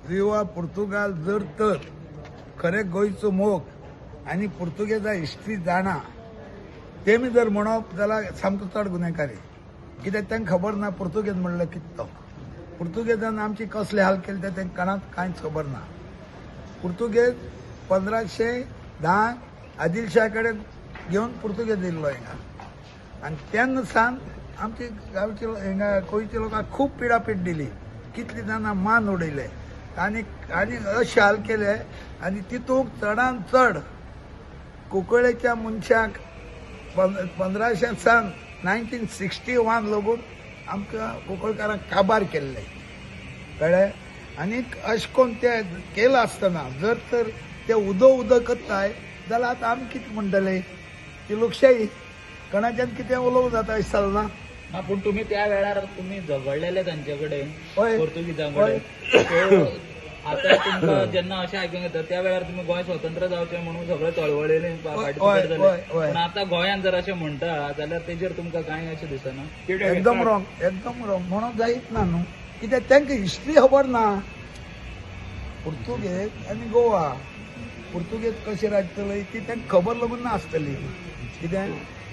किंवा पुर्तुगाल जर तर खरें गोंयचो मोग आनी पुर्तुगेजा हिस्ट्री जाणा तेमी जर म्हणप जाल्यार सामको चड गुन्हेगारी. कित्याक तांकां खबर ना पुर्तुगेज म्हणल्यार कितें तो. पुर्तुगेजान आमची कसले हाल केले ते तांकां कोणाक कांयच खबर ना. पुर्तुगेज 1510 आदिलशाह कडेन घेवन पुर्तुगेज येयल्लो हिंगा आनी तेन्ना सावन आमची गांवची हिंगा गोंयच्या लोकांक खूब पिडापीड दिली. कितली जाणां मान उडयले आनी आनी अशे हाल केले आनी तितूंत चडांत चड कुंकळेच्या मनशाक 1500 सावन 1961 लागून आमकां कुंकळकारांक काबार केल्ले कळ्ळें. आनीक अशें करून ते केलें आसतना जर तर ते उदो करताय जाल्यार आतां आमी कितें म्हणटले. ती लोकशाही कोणाच्यान कितें उलोवंक जाता दिसतालो ना. पूण तुम्ही त्या वेळार तुम्ही झगडलेले तांचे कडेन हय. पोर्तुगीजां कडेन. आता तुमकां जेन्ना अशें आयकूंक येता त्या वेळार तुम्ही गोंय स्वतंत्र जावचें म्हणून सगळे चळवळींनी पार्टिसिपेट झाले. पूण आतां गोंयांत जर अशें म्हणटा जाल्यार तेजेर तुमकां कांय अशें दिसना. एकदम रॉंग म्हणून जायत ना न्हू. कित्याक तांकां हिस्ट्री खबर ना. पुर्तुगेज आनी गोवा पुर्तुगेज कशें राजतले ती तांकां खबर लागून नासतली. कित्याक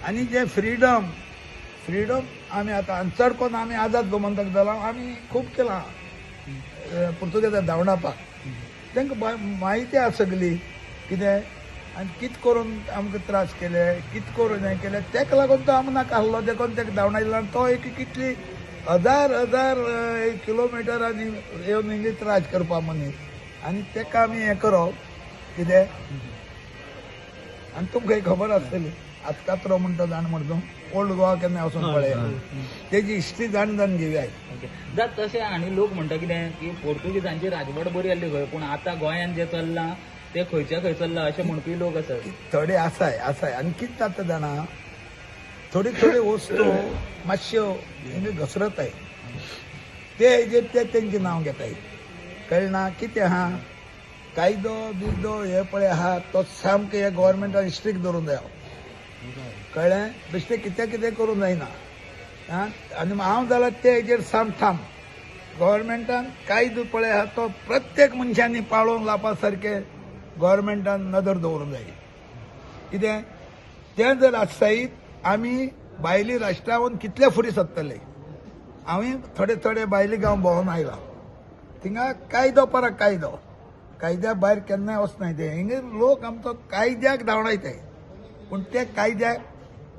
आनी जे फ्रिडम आमी आतां आनी चड करून आमी आझाद गोमंतक जाला आमी खूब केलां पुर्तुगेजाक धांवडावपाक. तांकां म्हायती आसा सगली कितें आनी कितें करून आमकां त्रास केले कितें करून हें केलें तेका लागून तो आमकां नाका आसलो देखून ताका धांवडायलो आनी तो एक कितली हजार किलोमिटर आनी येवन इंग्लीश राज करपा मनीस आनी ताका आमी हें करप कितें. आनी तुमकां खबर आसतली आतां कात्रो म्हणटा जाण म्हणटा ओल्ड गोवा केन्ना वचून पळया तेजी हिस्ट्री जाण घेवया. जात तशें आनी लोक म्हणटा कितें की पोर्तुगीजांची राजवट बरी आसली खंय पूण आतां गोंयांत जें चल्लां तें खंयच्या खंय चल्लां अशें म्हणपी लोक आसात. थोडे आसाय आनी कितें जाता जाणा थोडी वस्तू मातश्यो हिंगा घसरताय ते हेजेर ते तेंचें नांव घेताय. कळना कितें आहा कायदो बिदो हे पळय आहा तो सामको हे गोवोरमेंटान स्ट्रिक्ट दवरूंक जायो. कळ्ळें. बेश्टें कितें करूंक जायना. आनी हांव जाल्यार ते हेजेर साम ठाम. गोवोरमेंटान कायदो पळय आहा तो प्रत्येक मनशांनी पाळोवन लावपा सारकें गोवोरमेंटान नदर दवरूंक जाय. कितें तें जर आसतायत आमी भायली राष्ट्रावन कितले फुडें सरतले. हांवें थोडे भायले गांव भोंवून आयला थिंगा कायदो परत कायद्या भायर केन्नाय वचनाय ते हिंगा लोक आमचो कायद्याक धांवडायताय पूण ते कायद्याक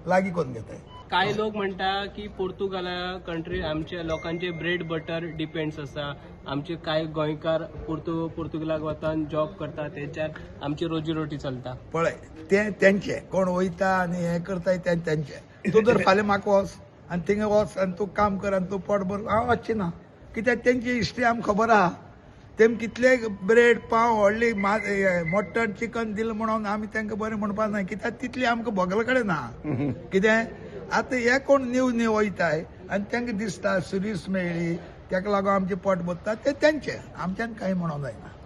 लागीं करून घेताय. कांय लोक म्हणटा की पोर्तुगाला कंट्री आमच्या लोकांचे ब्रेड बटर डिपेंड्स आसा. आमचे कांय गोंयकार पोर्तुगालाक वतान जॉब करता तेच्यार आमची रोजीरोटी चलता. पळय ते तेंचे कोण वयता आनी हें करताय तेंचे. तूं जर फाल्यां म्हाका वच आनी थिंगा वच आनी तूं काम कर आनी तूं पोट भर हांव वचचें ना. कित्याक तेंची हिस्ट्री आमकां खबर आहा. तेम कितले ब्रेड पाव व्हडली मटन चिकन दिलें म्हणून आमी तांकां बरें म्हणपा जाय कित्याक तितली आमकां भोगले कडेन ना. कितें आतां हे कोण न्यू वयताय आनी तांकां दिसता सर्वीस मेळ्ळी ताका लागून आमचें पोट भरता ते तेंचे आमच्यान कांय म्हणूंक जायना.